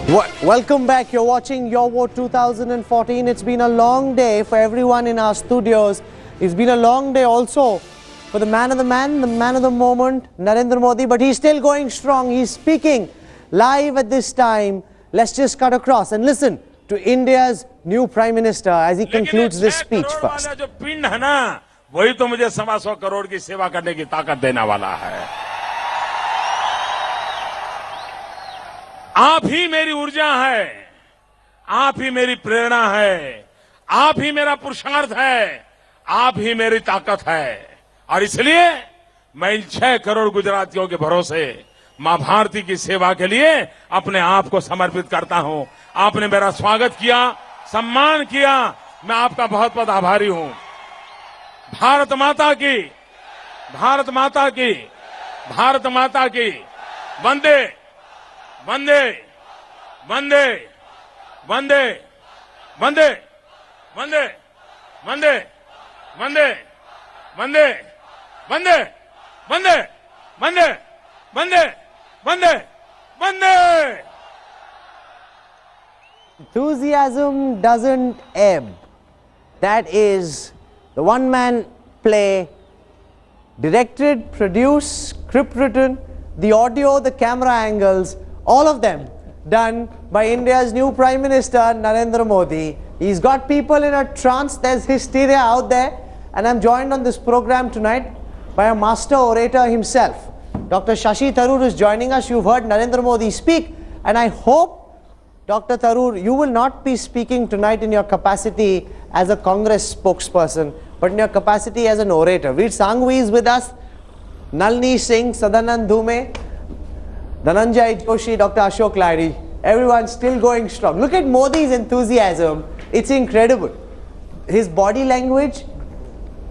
Welcome back. You're watching Your Vote 2014. It's been a long day for everyone in our studios. It's been a long day also for the man of the moment, Narendra Modi, but he's still going strong. He's speaking live at this time. Let's just cut across and listen to India's new Prime Minister as he concludes this speech first. जो पिंड है ना, वही तो मुझे 125 करोड़ की सेवा करने की ताकत देने वाला है। आप ही मेरी ऊर्जा है, आप ही मेरी प्रेरणा है, आप ही मेरा पुरुषार्थ है, आप ही मेरी ताकत है। और इसलिए मैं इन 6 करोड़ गुजरातियों के भरोसे मां भारती की सेवा के लिए अपने आप को समर्पित करता हूं। आपने मेरा स्वागत किया, सम्मान किया, मैं आपका बहुत बहुत आभारी हूं। भारत माता की, भारत माता की, भारत माता की, वंदे वंदे वंदे वंदे वंदे वंदे वंदे वंदे वंदे वंदे वंदे वंदे वंदे वंदे वंदे। Enthusiasm doesn't ebb. That is the one-man play, directed, produced, script written, the audio, the camera angles, all of them done by India's new Prime Minister Narendra Modi. He's got people in a trance. There's hysteria out there, and I'm joined on this program tonight by a master orator himself. Dr. Shashi Tharoor is joining us. You've heard Narendra Modi speak, and I hope, Dr. Tharoor, you will not be speaking tonight in your capacity as a Congress spokesperson, but in your capacity as an orator. Veer Sanghvi is with us, Nalini Singh, Sadanand Dhume, Dhananjay Joshi, Dr. Ashok Lahiri. Everyone's still going strong. Look at Modi's enthusiasm. It's incredible. His body language,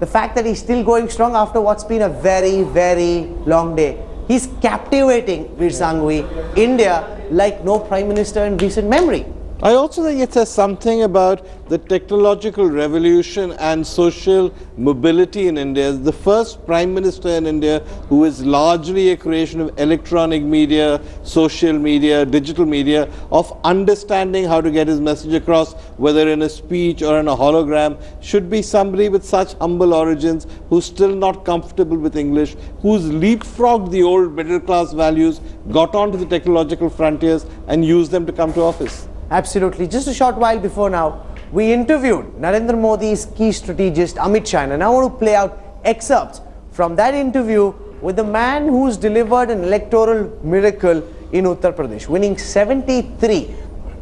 the fact that he's still going strong after what's been a very, very long day. He's captivating, Veer Sanghvi, India like no Prime Minister in recent memory. I also think it says something about the technological revolution and social mobility in India. As the first Prime Minister in India who is largely a creation of electronic media, social media, digital media, of understanding how to get his message across, whether in a speech or in a hologram, should be somebody with such humble origins, who's still not comfortable with English, who's leapfrogged the old middle class values, got onto the technological frontiers and used them to come to office. Absolutely. Just a short while before now, we interviewed Narendra Modi's key strategist Amit Shah, and I want to play out excerpts from that interview with the man who's delivered an electoral miracle in Uttar Pradesh, winning 73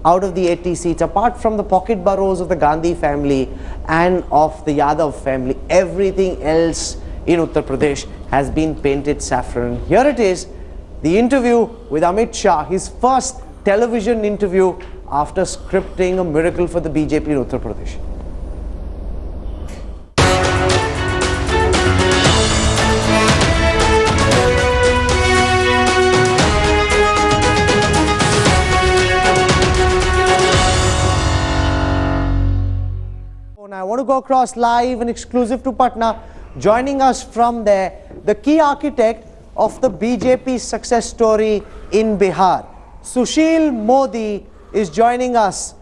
out of the 80 seats. Apart from the pocket boroughs of the Gandhi family and of the Yadav family, everything else in Uttar Pradesh has been painted saffron. Here it is, the interview with Amit Shah, his first television interview after scripting a miracle for the BJP in Uttar Pradesh. I want to go across live and exclusive to Patna. Joining us from there, the key architect of the BJP success story in Bihar, Sushil Modi, is joining us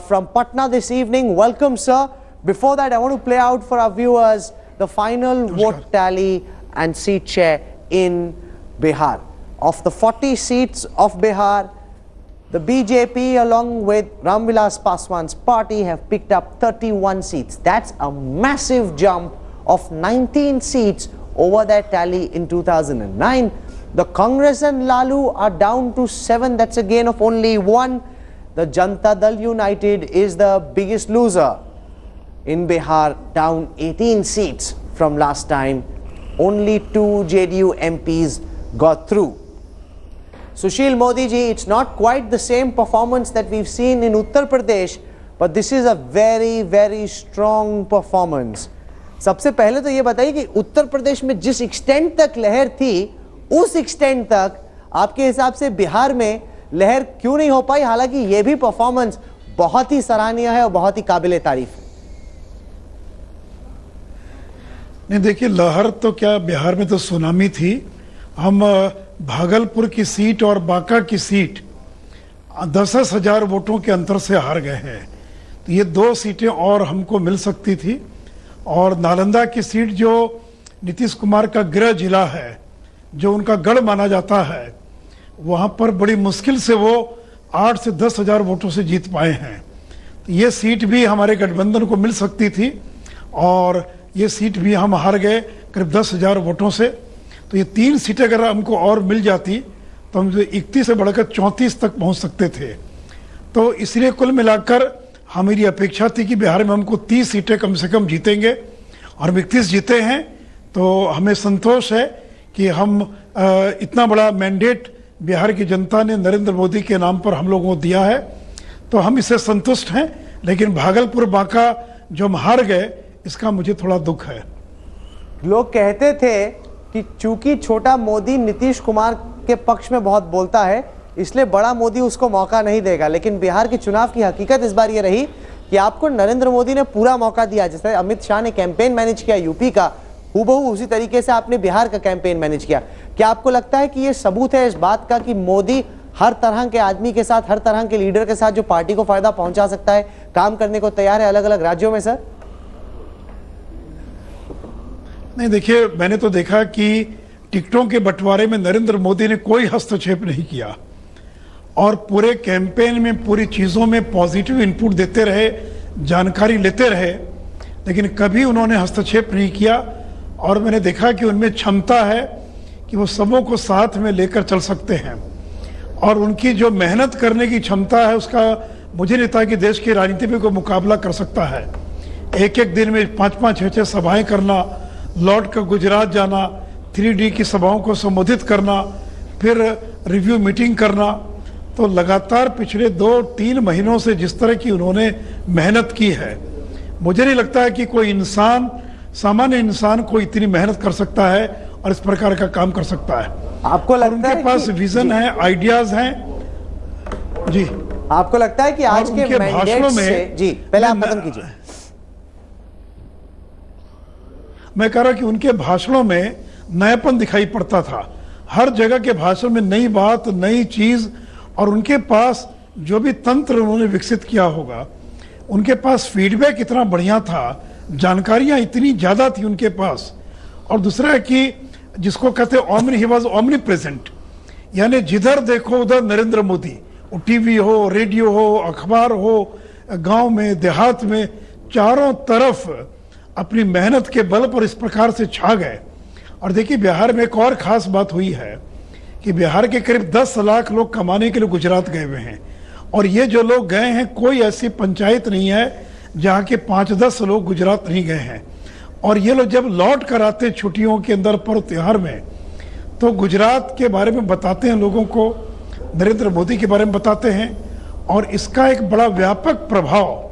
from Patna this evening. Welcome, sir. Before that, I want to play out for our viewers the final vote tally and seat share in Bihar. Of the 40 seats of Bihar, the BJP along with Ramvilas Paswan's party have picked up 31 seats. That's a massive jump of 19 seats over their tally in 2009. The Congress and Lalu are down to 7. That's a gain of only 1. The Janata Dal United is the biggest loser in Bihar, down 18 seats from last time. Only 2 JDU MPs got through. Sushil Modi ji, it's not quite the same performance that we've seen in Uttar Pradesh, but this is a very, very strong performance. सबसे पहले तो ये बताइए कि उत्तर प्रदेश में जिस extent तक लहर थी, उस एक्सटेंट तक आपके हिसाब से बिहार में लहर क्यों नहीं हो पाई, हालांकि ये भी परफॉर्मेंस बहुत ही सराहनीय है और बहुत ही काबिले तारीफ है। नहीं, देखिए, लहर तो क्या, बिहार में तो सुनामी थी। हम भागलपुर की सीट और बांका की सीट 10-10 हजार वोटों के अंतर से हार गए हैं। तो ये 2 सीटें और हमको मिल सकती थी। और नालंदा की सीट जो नीतीश कुमार का गृह जिला है, जो उनका गढ़ माना जाता है, वहाँ पर बड़ी मुश्किल से वो 8 से 10 हजार वोटों से जीत पाए हैं। तो ये सीट भी हमारे गठबंधन को मिल सकती थी और ये सीट भी हम हार गए करीब 10 हजार वोटों से। तो ये 3 सीटें अगर हमको और मिल जाती तो हम 31 से बढ़कर 34 तक पहुंच सकते थे। तो इसलिए कुल मिलाकर हमारी अपेक्षा थी कि बिहार में हमको 30 सीटें कम से कम जीतेंगे और हम 31 जीते हैं। तो हमें संतोष है कि हम इतना बड़ा मैंडेट बिहार की जनता ने नरेंद्र मोदी के नाम पर हम लोगों को दिया है, तो हम इससे संतुष्ट हैं। लेकिन भागलपुर बांका जो हम हार गए, इसका मुझे थोड़ा दुख है। लोग कहते थे कि चूंकि छोटा मोदी नीतीश कुमार के पक्ष में बहुत बोलता है, इसलिए बड़ा मोदी उसको मौका नहीं देगा। लेकिन बिहार के चुनाव की हकीकत इस बार ये रही कि आपको नरेंद्र मोदी ने पूरा मौका दिया। जैसे अमित शाह ने कैंपेन मैनेज किया यूपी का, हूबहू उसी तरीके से आपने बिहार का कैंपेन मैनेज किया। क्या आपको लगता है कि ये सबूत है इस बात का कि मोदी हर तरह के आदमी के साथ, हर तरह के लीडर के साथ जो पार्टी को फायदा पहुंचा सकता है, काम करने को तैयार है अलग अलग राज्यों में? सर नहीं, देखिए, मैंने तो देखा कि टिकटों के बंटवारे में नरेंद्र मोदी ने कोई हस्तक्षेप नहीं किया और पूरे कैंपेन में पूरी चीज़ों में पॉजिटिव इनपुट देते रहे, जानकारी लेते रहे, लेकिन कभी उन्होंने हस्तक्षेप नहीं किया। और मैंने देखा कि उनमें क्षमता है कि वो सबों को साथ में लेकर चल सकते हैं और उनकी जो मेहनत करने की क्षमता है, उसका मुझे नहीं लगता कि देश की राजनीति में कोई मुकाबला कर सकता है। एक एक दिन में 5-5, 6-6 सभाएं करना, लौट कर गुजरात जाना, 3D की सभाओं को संबोधित करना, फिर रिव्यू मीटिंग करना। तो लगातार पिछले 2-3 महीनों से जिस तरह की उन्होंने मेहनत की है, मुझे नहीं लगता है कि कोई इंसान, सामान्य इंसान कोई इतनी मेहनत कर सकता है और इस प्रकार का काम कर सकता है। आपको लगता उनके है पास कि विजन है, आइडियाज हैं। जी, आपको लगता है कि आज के मैंडेट से, जी पहले आप खत्म कीजिए। मैं कह रहा कि उनके भाषणों में नयापन दिखाई पड़ता था। हर जगह के भाषण में नई बात, नई चीज, और उनके पास जो भी तंत्र उन्होंने विकसित किया होगा, उनके पास फीडबैक इतना बढ़िया था, जानकारियां इतनी ज्यादा थी उनके पास। और दूसरा है कि जिसको कहते हैं ही वाज ओमनी प्रेजेंट, यानी जिधर देखो उधर नरेंद्र मोदी। वो टीवी हो, रेडियो हो, अखबार हो, गांव में, देहात में, चारों तरफ अपनी मेहनत के बल पर इस प्रकार से छा गए। और देखिए, बिहार में एक और खास बात हुई है कि बिहार के करीब 10 लाख लोग कमाने के लिए गुजरात गए हुए हैं, और ये जो लोग गए हैं, कोई ऐसी पंचायत नहीं है जहाँ के 5-10 लोग गुजरात नहीं गए हैं। और ये लोग जब लौट कर आते छुट्टियों के अंदर, पर्व त्योहार में, तो गुजरात के बारे में बताते हैं लोगों को, नरेंद्र मोदी के बारे में बताते हैं, और इसका एक बड़ा व्यापक प्रभाव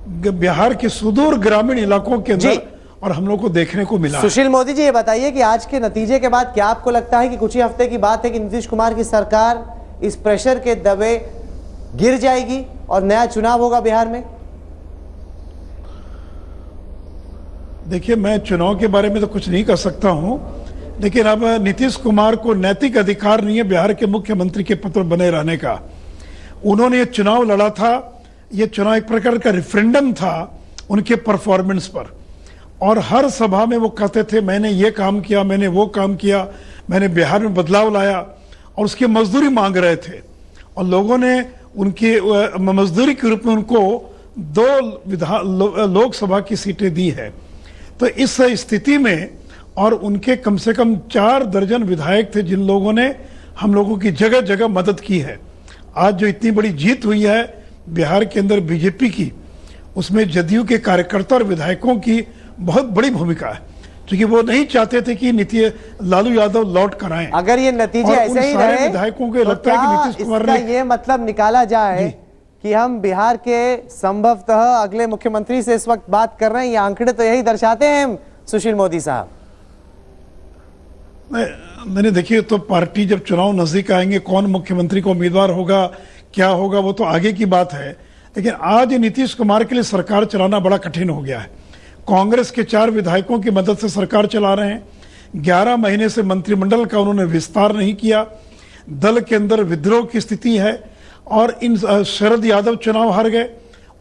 बिहार के सुदूर ग्रामीण इलाकों के अंदर और हम लोग को देखने को मिला। सुशील मोदी जी, ये बताइए कि आज के नतीजे के बाद क्या आपको लगता है कि कुछ ही हफ्ते की बात है कि नीतीश कुमार की सरकार इस प्रेशर के दबे गिर जाएगी और नया चुनाव होगा बिहार में? देखिए, मैं चुनाव के बारे में तो कुछ नहीं कर सकता हूं, लेकिन अब नीतीश कुमार को नैतिक अधिकार नहीं है बिहार के मुख्यमंत्री के पद पर बने रहने का। उन्होंने ये चुनाव लड़ा था, ये चुनाव एक प्रकार का रेफरेंडम था उनके परफॉर्मेंस पर, और हर सभा में वो कहते थे मैंने ये काम किया, मैंने वो काम किया, मैंने बिहार में बदलाव लाया, और उसकी मजदूरी मांग रहे थे। और लोगों ने उनकी मजदूरी के रूप में उनको 2 लोकसभा की सीटें दी है। तो इस स्थिति में, और उनके कम से कम 4 दर्जन विधायक थे जिन लोगों ने हम लोगों की जगह जगह मदद की है। आज जो इतनी बड़ी जीत हुई है बिहार के अंदर बीजेपी की, उसमें जदयू के कार्यकर्ता और विधायकों की बहुत बड़ी भूमिका है, क्योंकि वो नहीं चाहते थे कि लालू यादव लौट कर आए। अगर ये नतीजे ऐसे ही रहे, विधायकों को लगता है कि नीतीश कुमार ने ये मतलब निकाला जाए कि हम बिहार के संभवतः अगले मुख्यमंत्री से इस वक्त बात कर रहे हैं, ये आंकड़े तो यही दर्शाते हैं सुशील मोदी साहब। मैंने देखिए, तो पार्टी जब चुनाव नजदीक आएंगे, कौन मुख्यमंत्री को उम्मीदवार होगा, क्या होगा, वो तो आगे की बात है। लेकिन आज नीतीश कुमार के लिए सरकार चलाना बड़ा कठिन हो गया है। कांग्रेस के 4 विधायकों की मदद से सरकार चला रहे हैं। 11 महीने से मंत्रिमंडल का उन्होंने विस्तार नहीं किया। दल के अंदर विद्रोह की स्थिति है, और इन शरद यादव चुनाव हार गए,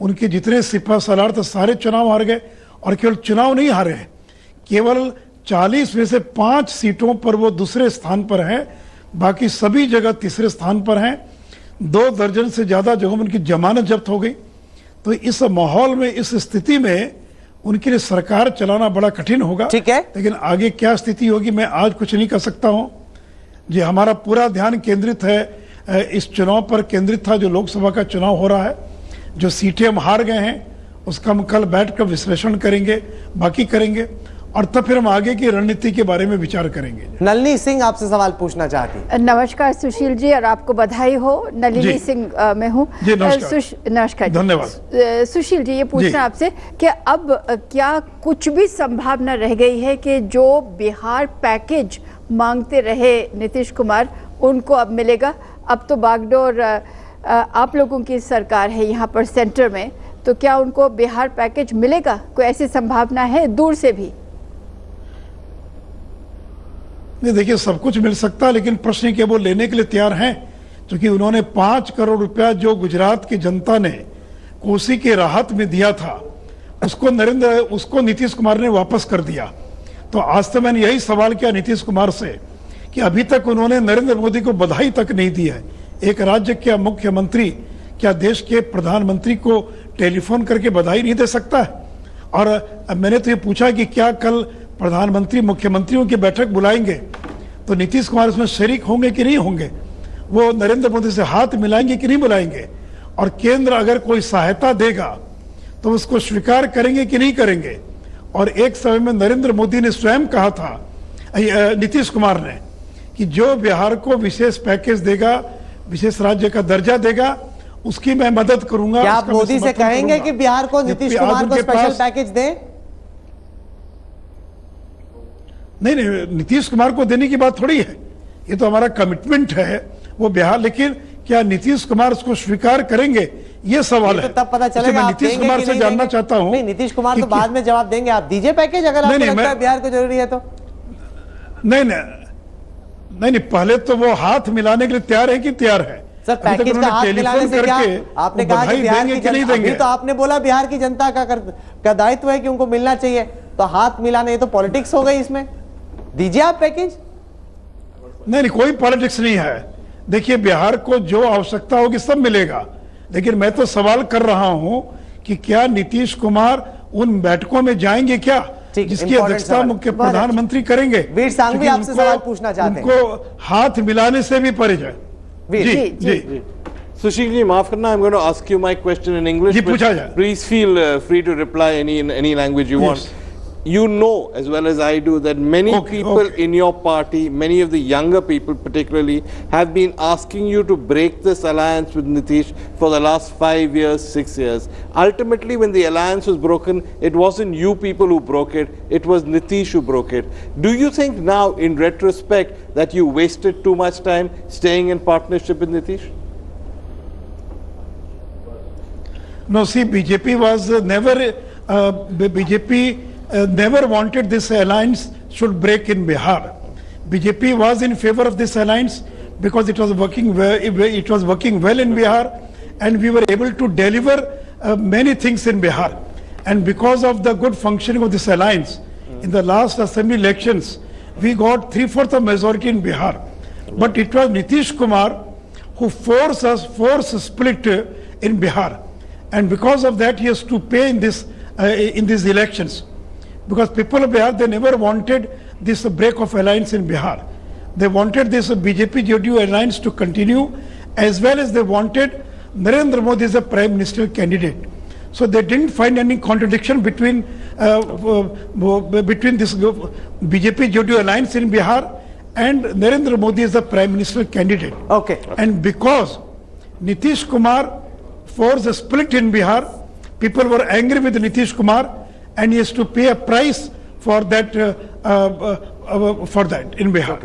उनके जितने सिपह सलार थे सारे चुनाव हार गए, और केवल चुनाव नहीं हारे हैं, केवल 40 में से 5 सीटों पर वो दूसरे स्थान पर हैं, बाकी सभी जगह तीसरे स्थान पर हैं। 2 दर्जन से ज्यादा जगहों में उनकी जमानत जब्त हो गई। तो इस माहौल में, इस स्थिति में उनके लिए सरकार चलाना बड़ा कठिन होगा। ठीक है, लेकिन आगे क्या स्थिति होगी मैं आज कुछ नहीं कर सकता हूं। जी, हमारा पूरा ध्यान केंद्रित है इस चुनाव पर केंद्रित था, जो लोकसभा का चुनाव हो रहा है। जो सीटें हम हार गए हैं उसका हम कल बैठकर विश्लेषण करेंगे, बाकी करेंगे, और तब फिर हम आगे की रणनीति के बारे में विचार करेंगे। नलिनी सिंह आपसे सवाल पूछना चाहती। नमस्कार सुशील जी, और आपको बधाई हो। नलिनी सिंह मैं हूँ। जी नमस्कार। नमस्कार, धन्यवाद। सुशील जी, ये पूछना आपसे कि अब क्या कुछ भी संभावना रह गई है कि जो बिहार पैकेज मांगते रहे नीतीश कुमार, उनको अब मिलेगा? अब तो बागडोर आप लोगों की सरकार है यहाँ पर सेंटर में, तो क्या उनको बिहार पैकेज मिलेगा? कोई ऐसी संभावना है दूर से भी? नहीं, देखिए, सब कुछ मिल सकता है, लेकिन प्रश्न है कि वो लेने के लिए तैयार हैं, क्योंकि उन्होंने 5 करोड़ रुपया जो गुजरात की जनता ने कोसी के राहत में दिया था, उसको नीतीश कुमार ने वापस कर दिया। तो आज तो मैंने यही सवाल किया नीतीश कुमार से कि अभी तक उन्होंने नरेंद्र मोदी को बधाई तक नहीं दी है। एक राज्य के मुख्यमंत्री क्या देश के प्रधानमंत्री को टेलीफोन करके बधाई नहीं दे सकता है? और मैंने तो ये पूछा कि क्या कल प्रधानमंत्री मुख्यमंत्रियों की बैठक बुलाएंगे तो नीतीश कुमार उसमें शरीक होंगे कि नहीं होंगे? वो नरेंद्र मोदी से हाथ मिलाएंगे कि नहीं मिलाएंगे? और केंद्र अगर कोई सहायता देगा तो उसको स्वीकार करेंगे कि नहीं करेंगे? और एक समय में नरेंद्र मोदी ने स्वयं कहा था, नीतीश कुमार ने, कि जो बिहार को विशेष पैकेज देगा, विशेष राज्य का दर्जा देगा, उसकी मैं मदद करूंगा। क्या आप मोदी से कहेंगे कि बिहार को नीतीश कुमार को स्पेशल पैकेज दें? नहीं, नीतीश कुमार को देने की बात थोड़ी है, ये तो हमारा कमिटमेंट है वो बिहार। लेकिन क्या नीतीश कुमार उसको स्वीकार करेंगे, ये सवाल है। तो तब पता चलेगा। मैं नीतीश कुमार से जानना चाहता हूं। नहीं, नीतीश कुमार तो बाद में जवाब देंगे। आप दीजिए पैकेज अगर आपको लगता है बिहार को जरूरी है तो। नहीं, पहले तो वो हाथ मिलाने के लिए तैयार है कि तैयार है? सर, पैकेज का हाथ मिलाने से क्या? आपने कहा कि बिहार की जनता, अभी तो आपने बोला बिहार की जनता का दायित्व है कि उनको मिलना चाहिए, तो हाथ मिलाने, ये तो पॉलिटिक्स हो गई इसमें। दीजिए आप पैकेज। नहीं, कोई पॉलिटिक्स नहीं है। देखिए, बिहार को जो आवश्यकता होगी सब मिलेगा, लेकिन मैं तो सवाल कर रहा हूं कि क्या नीतीश कुमार उन बैठकों में जाएंगे क्या जिसकी अध्यक्षता मुख्य प्रधानमंत्री करेंगे? वीर सांघवी आपसे सवाल पूछना चाहते हैं। उनको हाथ मिलाने से भी परे जाए। जी। Sushil ji, maaf karna, I'm going to ask you my question in English. जी, पूछा जाए। Please feel free to reply in any language you want. You know as well as I do that many people in your party, many of the younger people particularly, have been asking you to break this alliance with Nitish for the last 5 years, 6 years. Ultimately, when the alliance was broken, it wasn't you people who broke it, it was Nitish who broke it. Do you think now, in retrospect, that you wasted too much time staying in partnership with Nitish? No, see, BJP was BJP never wanted this alliance should break in Bihar. BJP was in favor of this alliance because it was working well in Bihar, and we were able to deliver many things in Bihar. And because of the good functioning of this alliance, in the last assembly elections, we got 3/4 of majority in Bihar. But it was Nitish Kumar who forced split in Bihar, and because of that he has to pay in these elections. Because people of Bihar, they never wanted this break of alliance in Bihar. They wanted this BJP-JDU alliance to continue, as well as they wanted Narendra Modi as a prime minister candidate. So they didn't find any contradiction between this BJP-JDU alliance in Bihar and Narendra Modi as the prime minister candidate. Okay. And because Nitish Kumar forced a split in Bihar, people were angry with Nitish Kumar, and he has to pay a price for that in Bihar.